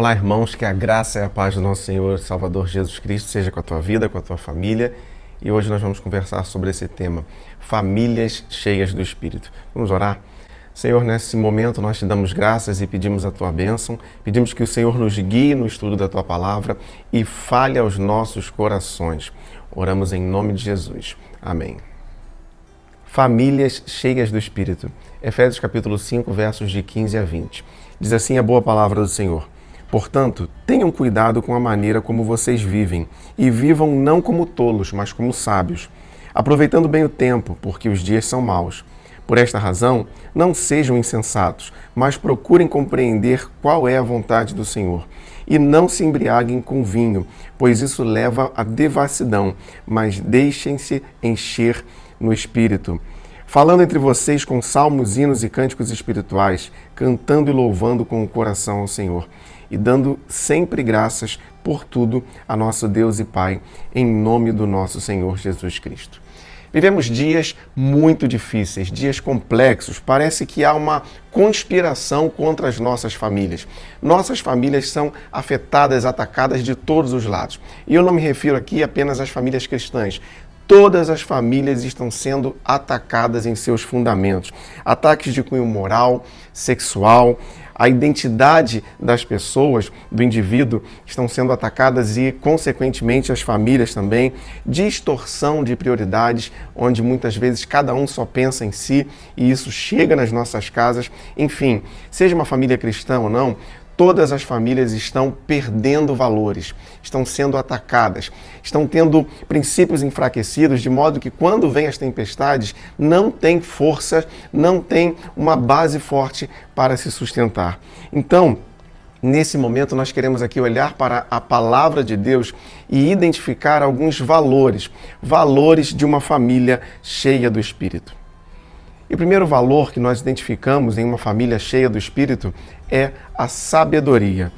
Olá, irmãos, que a graça e a paz do nosso Senhor e Salvador Jesus Cristo seja com a tua vida, com a tua família. E hoje nós vamos conversar sobre esse tema, famílias cheias do Espírito. Vamos orar? Senhor, nesse momento nós te damos graças e pedimos a tua bênção, pedimos que o Senhor nos guie no estudo da tua palavra e fale aos nossos corações. Oramos em nome de Jesus. Amém. Famílias cheias do Espírito. Efésios capítulo 5, versos de 15 a 20. Diz assim a boa palavra do Senhor. Portanto, tenham cuidado com a maneira como vocês vivem, e vivam não como tolos, mas como sábios, aproveitando bem o tempo, porque os dias são maus. Por esta razão, não sejam insensatos, mas procurem compreender qual é a vontade do Senhor. E não se embriaguem com vinho, pois isso leva à devassidão, mas deixem-se encher no Espírito, falando entre vocês com salmos, hinos e cânticos espirituais, cantando e louvando com o coração ao Senhor, e dando sempre graças por tudo a nosso Deus e Pai, em nome do nosso Senhor Jesus Cristo. Vivemos dias muito difíceis, dias complexos. Parece que há uma conspiração contra as nossas famílias. Nossas famílias são afetadas, atacadas de todos os lados. E eu não me refiro aqui apenas às famílias cristãs. Todas as famílias estão sendo atacadas em seus fundamentos. Ataques de cunho moral, sexual, a identidade das pessoas, do indivíduo, estão sendo atacadas e, consequentemente, as famílias também. Distorção de prioridades, onde muitas vezes cada um só pensa em si e isso chega nas nossas casas. Enfim, seja uma família cristã ou não, todas as famílias estão perdendo valores, estão sendo atacadas, estão tendo princípios enfraquecidos, de modo que quando vêm as tempestades, não tem força, não tem uma base forte para se sustentar. Então, nesse momento, nós queremos aqui olhar para a palavra de Deus e identificar alguns valores de uma família cheia do Espírito. E o primeiro valor que nós identificamos em uma família cheia do Espírito é a sabedoria.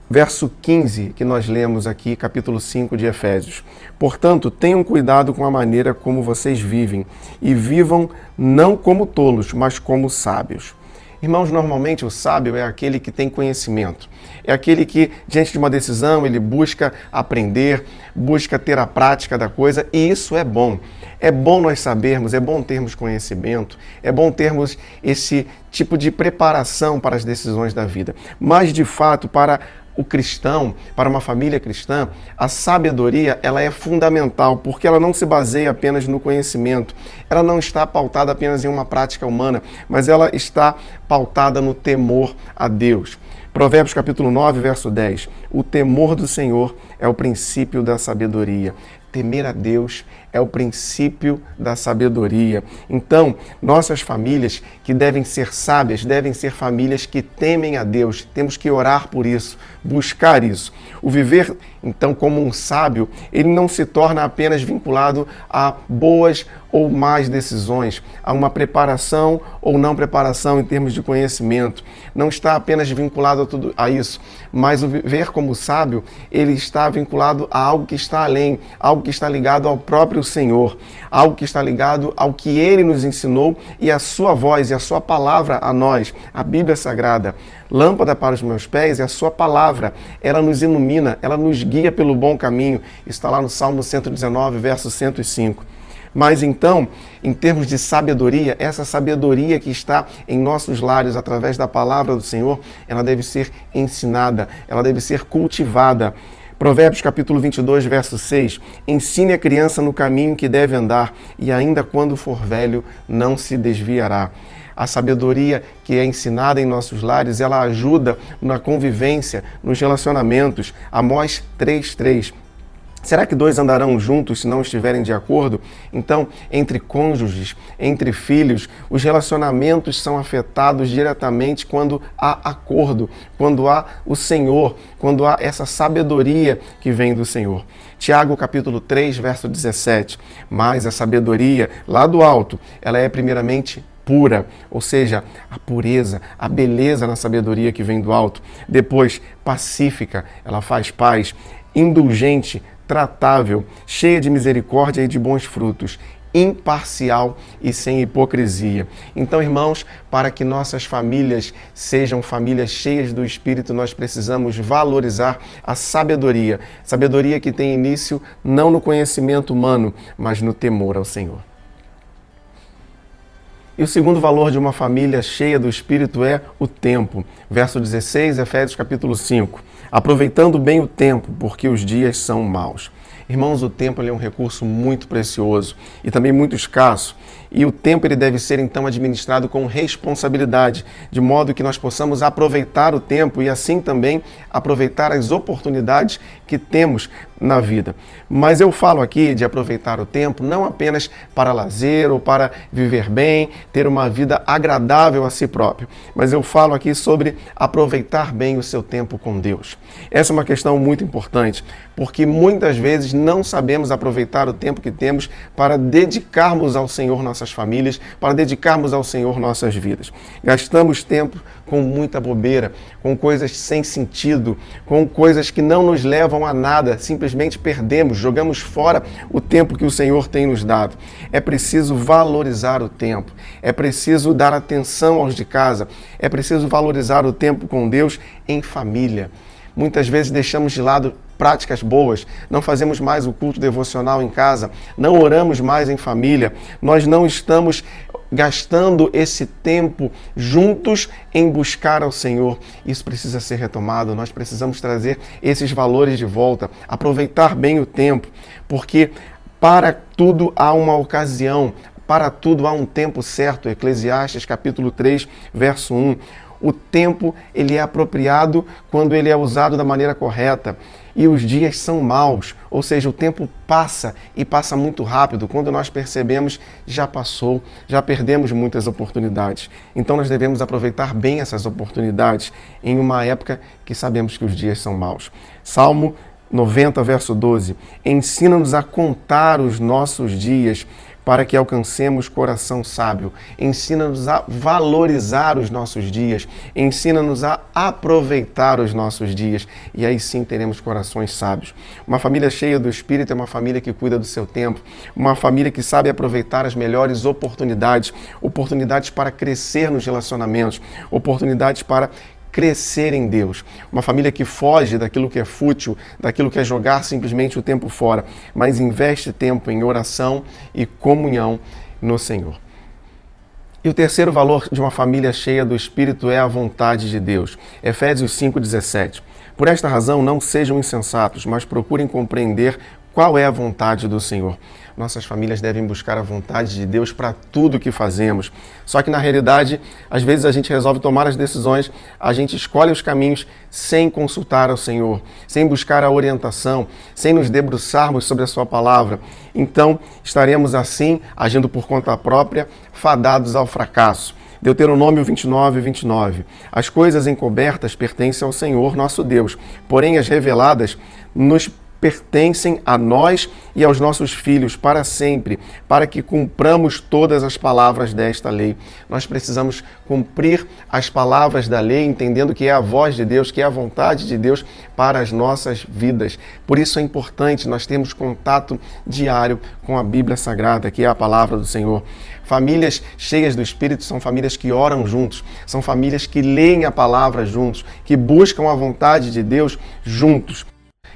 Verso 15, que nós lemos aqui, capítulo 5 de Efésios. Portanto, tenham cuidado com a maneira como vocês vivem, e vivam não como tolos, mas como sábios. Irmãos, normalmente o sábio é aquele que tem conhecimento. É aquele que, diante de uma decisão, ele busca aprender, busca ter a prática da coisa, e isso é bom. É bom nós sabermos, é bom termos conhecimento, é bom termos esse tipo de preparação para as decisões da vida. Mas, de fato, para o cristão, para uma família cristã, a sabedoria ela é fundamental, porque ela não se baseia apenas no conhecimento, ela não está pautada apenas em uma prática humana, mas ela está pautada no temor a Deus. Provérbios capítulo 9, verso 10. O temor do Senhor é o princípio da sabedoria. Temer a Deus é o princípio da sabedoria. Então, nossas famílias que devem ser sábias, devem ser famílias que temem a Deus. Temos que orar por isso, buscar isso. O viver, então, como um sábio, ele não se torna apenas vinculado a boas ou más decisões, a uma preparação ou não preparação em termos de conhecimento. Não está apenas vinculado a tudo a isso, mas o viver como sábio, ele está vinculado a algo que está além, algo que está ligado ao próprio Senhor, algo que está ligado ao que Ele nos ensinou e a sua voz e a sua palavra a nós, a Bíblia Sagrada. Lâmpada para os meus pés é a sua palavra, ela nos ilumina, ela nos guia pelo bom caminho. Está lá no Salmo 119, verso 105. Mas então, em termos de sabedoria, essa sabedoria que está em nossos lares através da palavra do Senhor, ela deve ser ensinada, ela deve ser cultivada. Provérbios capítulo 22, verso 6. Ensine a criança no caminho que deve andar, e ainda quando for velho, não se desviará. A sabedoria que é ensinada em nossos lares, ela ajuda na convivência, nos relacionamentos. Amós 3:3. Será que dois andarão juntos se não estiverem de acordo? Então, entre cônjuges, entre filhos, os relacionamentos são afetados diretamente quando há acordo, quando há o Senhor, quando há essa sabedoria que vem do Senhor. Tiago, capítulo 3, verso 17. Mas a sabedoria, lá do alto, ela é primeiramente pura, ou seja, a pureza, a beleza na sabedoria que vem do alto. Depois, pacífica, ela faz paz, indulgente, tratável, cheia de misericórdia e de bons frutos, imparcial e sem hipocrisia. Então, irmãos, para que nossas famílias sejam famílias cheias do Espírito, nós precisamos valorizar a sabedoria. Sabedoria que tem início não no conhecimento humano, mas no temor ao Senhor. E o segundo valor de uma família cheia do Espírito é o tempo. Verso 16, Efésios capítulo 5. Aproveitando bem o tempo, porque os dias são maus. Irmãos, o tempo é um recurso muito precioso e também muito escasso. E o tempo ele deve ser, então, administrado com responsabilidade, de modo que nós possamos aproveitar o tempo e, assim, também aproveitar as oportunidades que temos na vida. Mas eu falo aqui de aproveitar o tempo não apenas para lazer ou para viver bem, ter uma vida agradável a si próprio, mas eu falo aqui sobre aproveitar bem o seu tempo com Deus. Essa é uma questão muito importante, porque muitas vezes não sabemos aproveitar o tempo que temos para dedicarmos ao Senhor nossas famílias, para dedicarmos ao Senhor nossas vidas. Gastamos tempo com muita bobeira, com coisas sem sentido, com coisas que não nos levam a nada, simplesmente perdemos, jogamos fora o tempo que o Senhor tem nos dado. É preciso valorizar o tempo, é preciso dar atenção aos de casa, é preciso valorizar o tempo com Deus em família. Muitas vezes deixamos de lado práticas boas, não fazemos mais o culto devocional em casa, não oramos mais em família, nós não estamos gastando esse tempo juntos em buscar ao Senhor. Isso precisa ser retomado, nós precisamos trazer esses valores de volta, aproveitar bem o tempo, porque para tudo há uma ocasião, para tudo há um tempo certo. Eclesiastes capítulo 3, verso 1. O tempo ele é apropriado quando ele é usado da maneira correta. E os dias são maus, ou seja, o tempo passa e passa muito rápido. Quando nós percebemos, já passou, já perdemos muitas oportunidades. Então nós devemos aproveitar bem essas oportunidades em uma época que sabemos que os dias são maus. Salmo 90, verso 12. Ensina-nos a contar os nossos dias para que alcancemos coração sábio. Ensina-nos a valorizar os nossos dias. Ensina-nos a aproveitar os nossos dias. E aí sim teremos corações sábios. Uma família cheia do Espírito é uma família que cuida do seu tempo. Uma família que sabe aproveitar as melhores oportunidades. Oportunidades para crescer nos relacionamentos. Oportunidades para crescer em Deus. Uma família que foge daquilo que é fútil, daquilo que é jogar simplesmente o tempo fora, mas investe tempo em oração e comunhão no Senhor. E o terceiro valor de uma família cheia do Espírito é a vontade de Deus. Efésios 5,17. Por esta razão, não sejam insensatos, mas procurem compreender qual é a vontade do Senhor. Nossas famílias devem buscar a vontade de Deus para tudo que fazemos. Só que na realidade, às vezes a gente resolve tomar as decisões, a gente escolhe os caminhos sem consultar ao Senhor, sem buscar a orientação, sem nos debruçarmos sobre a sua palavra. Então, estaremos assim, agindo por conta própria, fadados ao fracasso. Deuteronômio 29, 29. As coisas encobertas pertencem ao Senhor, nosso Deus, porém as reveladas nos pertencem a nós e aos nossos filhos para sempre, para que cumpramos todas as palavras desta lei. Nós precisamos cumprir as palavras da lei, entendendo que é a voz de Deus, que é a vontade de Deus para as nossas vidas. Por isso é importante nós termos contato diário com a Bíblia Sagrada, que é a palavra do Senhor. Famílias cheias do Espírito são famílias que oram juntos, são famílias que leem a palavra juntos, que buscam a vontade de Deus juntos.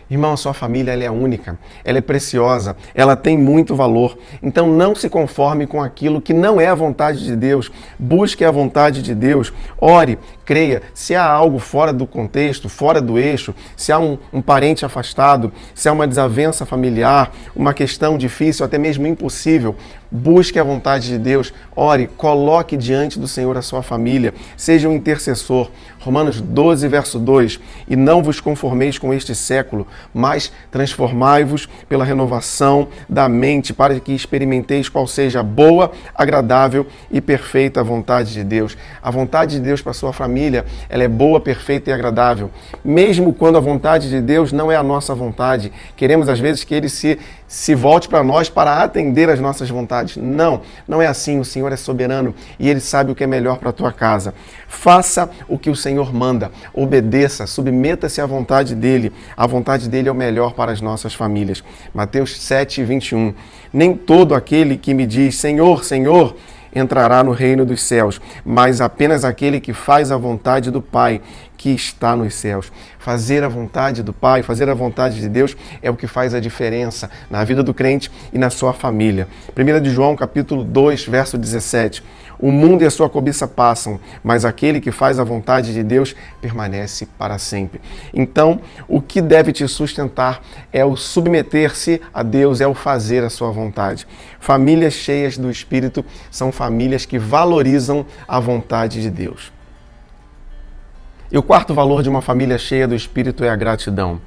Irmão, a sua família ela é única, ela é preciosa, ela tem muito valor. Então não se conforme com aquilo que não é a vontade de Deus. Busque a vontade de Deus, ore, creia. Se há algo fora do contexto, fora do eixo, se há um parente afastado, se há uma desavença familiar, uma questão difícil, até mesmo impossível, busque a vontade de Deus, ore, coloque diante do Senhor a sua família, seja um intercessor. Romanos 12, verso 2. E não vos conformeis com este século, mas transformai-vos pela renovação da mente, para que experimenteis qual seja a boa, agradável e perfeita vontade de Deus. A vontade de Deus para a sua família família, ela é boa, perfeita e agradável. Mesmo quando a vontade de Deus não é a nossa vontade. Queremos às vezes que Ele se volte para nós para atender às nossas vontades. Não, não é assim. O Senhor é soberano e Ele sabe o que é melhor para a tua casa. Faça o que o Senhor manda, obedeça, submeta-se à vontade dEle. A vontade dEle é o melhor para as nossas famílias. Mateus 7:21. Nem todo aquele que me diz, Senhor, Senhor, entrará no reino dos céus, mas apenas aquele que faz a vontade do Pai que está nos céus. Fazer a vontade do Pai, fazer a vontade de Deus é o que faz a diferença na vida do crente e na sua família. 1 de João, capítulo 2, verso 17. O mundo e a sua cobiça passam, mas aquele que faz a vontade de Deus permanece para sempre. Então, o que deve te sustentar é o submeter-se a Deus, é o fazer a sua vontade. Famílias cheias do Espírito são famílias que valorizam a vontade de Deus. E o quarto valor de uma família cheia do Espírito é a gratidão.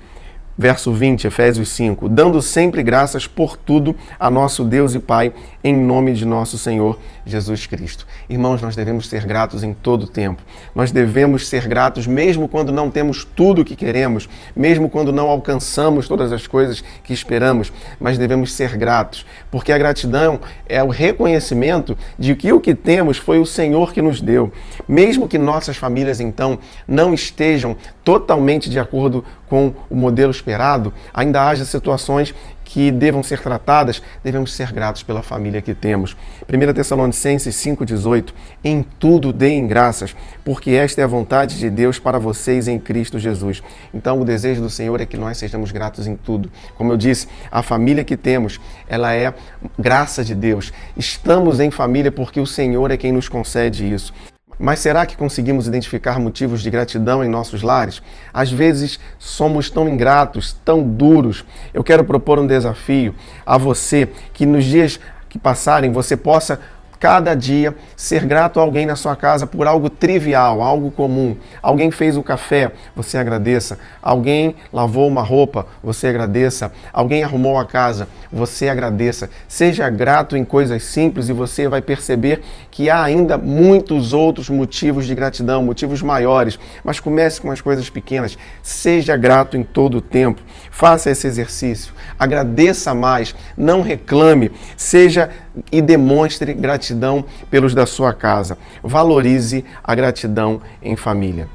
Verso 20, Efésios 5, dando sempre graças por tudo a nosso Deus e Pai, em nome de nosso Senhor Jesus Cristo. Irmãos, nós devemos ser gratos em todo o tempo. Nós devemos ser gratos mesmo quando não temos tudo o que queremos, mesmo quando não alcançamos todas as coisas que esperamos, mas devemos ser gratos, porque a gratidão é o reconhecimento de que o que temos foi o Senhor que nos deu. Mesmo que nossas famílias, então, não estejam totalmente de acordo com o modelo esperado, ainda haja situações que devam ser tratadas, devemos ser gratos pela família que temos. 1 Tessalonicenses 5,18, em tudo deem graças, porque esta é a vontade de Deus para vocês em Cristo Jesus. Então o desejo do Senhor é que nós sejamos gratos em tudo. Como eu disse, a família que temos, ela é graça de Deus. Estamos em família porque o Senhor é quem nos concede isso. Mas será que conseguimos identificar motivos de gratidão em nossos lares? Às vezes somos tão ingratos, tão duros. Eu quero propor um desafio a você, que nos dias que passarem você possa cada dia ser grato a alguém na sua casa por algo trivial, algo comum. Alguém fez o café, você agradeça. Alguém lavou uma roupa, você agradeça. Alguém arrumou a casa, você agradeça. Seja grato em coisas simples e você vai perceber que há ainda muitos outros motivos de gratidão, motivos maiores. Mas comece com as coisas pequenas. Seja grato em todo o tempo. Faça esse exercício. Agradeça mais. Não reclame. Seja e demonstre gratidão pelos da sua casa. Valorize a gratidão em família.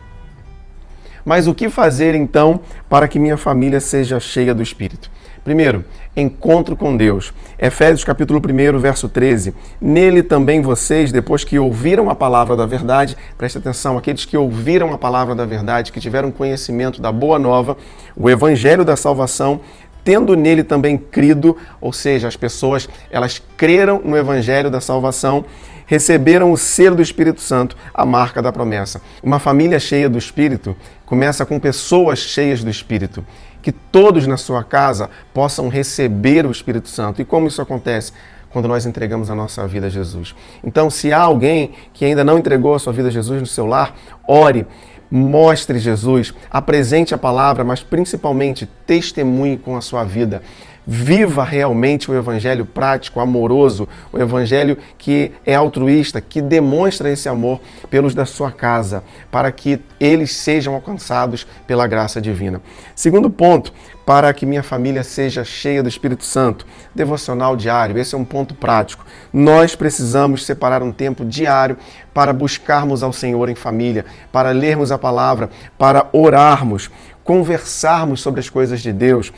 Mas o que fazer então para que minha família seja cheia do Espírito? Primeiro, encontro com Deus. Efésios capítulo 1, verso 13. Nele também vocês, depois que ouviram a palavra da verdade, preste atenção, aqueles que ouviram a palavra da verdade, que tiveram conhecimento da boa nova, o evangelho da salvação, tendo nele também crido, ou seja, as pessoas, elas creram no evangelho da salvação, receberam o selo do Espírito Santo, a marca da promessa. Uma família cheia do Espírito começa com pessoas cheias do Espírito. Que todos na sua casa possam receber o Espírito Santo. E como isso acontece? Quando nós entregamos a nossa vida a Jesus. Então, se há alguém que ainda não entregou a sua vida a Jesus no seu lar, ore. Mostre Jesus, apresente a palavra, mas principalmente testemunhe com a sua vida. Viva realmente o evangelho prático, amoroso, o evangelho que é altruísta, que demonstra esse amor pelos da sua casa, para que eles sejam alcançados pela graça divina. Segundo ponto, para que minha família seja cheia do Espírito Santo, devocional diário. Esse é um ponto prático. Nós precisamos separar um tempo diário para buscarmos ao Senhor em família, para lermos a palavra, para orarmos, conversarmos sobre as coisas de Deus.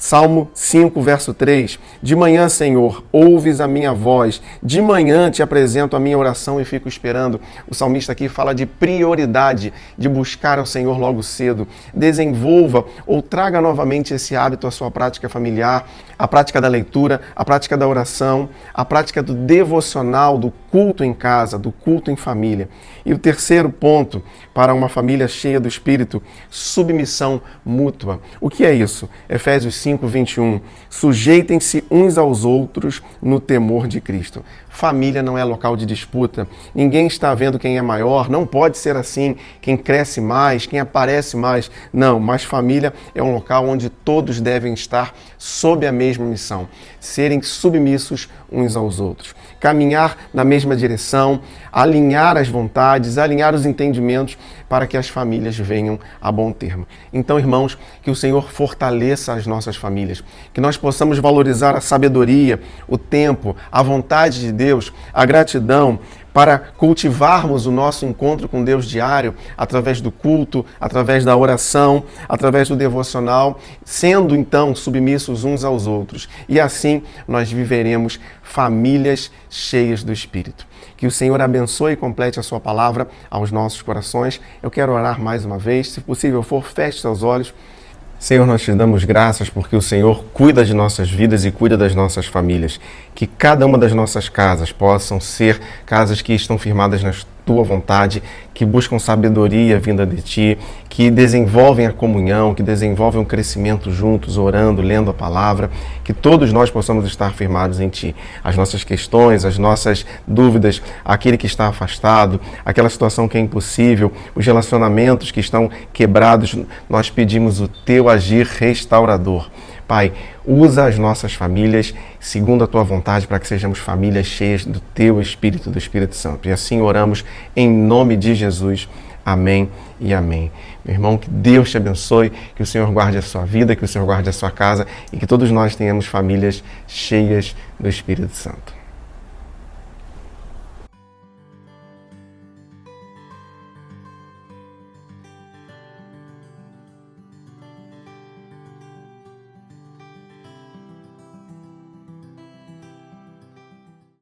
Salmo 5, verso 3. De manhã, Senhor, ouves a minha voz. De manhã te apresento a minha oração e fico esperando. O salmista aqui fala de prioridade, de buscar ao Senhor logo cedo. Desenvolva ou traga novamente esse hábito à sua prática familiar, a prática da leitura, a prática da oração, a prática do devocional, do culto em casa, do culto em família. E o terceiro ponto para uma família cheia do Espírito, submissão mútua. O que é isso? Efésios 5, 5:21. Sujeitem-se uns aos outros no temor de Cristo. Família não é local de disputa. Ninguém está vendo quem é maior. Não pode ser assim. Quem cresce mais, quem aparece mais. Não, mas família é um local onde todos devem estar sob a mesma missão. Serem submissos uns aos outros. Caminhar na mesma direção, alinhar as vontades, alinhar os entendimentos para que as famílias venham a bom termo. Então, irmãos, que o Senhor fortaleça as nossas famílias, que nós possamos valorizar a sabedoria, o tempo, a vontade de Deus, a gratidão, para cultivarmos o nosso encontro com Deus diário, através do culto, através da oração, através do devocional, sendo então submissos uns aos outros. E assim nós viveremos famílias cheias do Espírito. Que o Senhor abençoe e complete a sua palavra aos nossos corações. Eu quero orar mais uma vez. Se possível for, feche seus olhos. Senhor, nós te damos graças porque o Senhor cuida de nossas vidas e cuida das nossas famílias. Que cada uma das nossas casas possam ser casas que estão firmadas na tua vontade, que buscam sabedoria vinda de ti, que desenvolvem a comunhão, que desenvolvem o crescimento juntos, orando, lendo a palavra, que todos nós possamos estar firmados em ti. As nossas questões, as nossas dúvidas, aquele que está afastado, aquela situação que é impossível, os relacionamentos que estão quebrados, nós pedimos o teu agir restaurador. Pai, usa as nossas famílias segundo a tua vontade para que sejamos famílias cheias do teu Espírito, do Espírito Santo. E assim oramos em nome de Jesus. Amém e amém. Meu irmão, que Deus te abençoe, que o Senhor guarde a sua vida, que o Senhor guarde a sua casa e que todos nós tenhamos famílias cheias do Espírito Santo.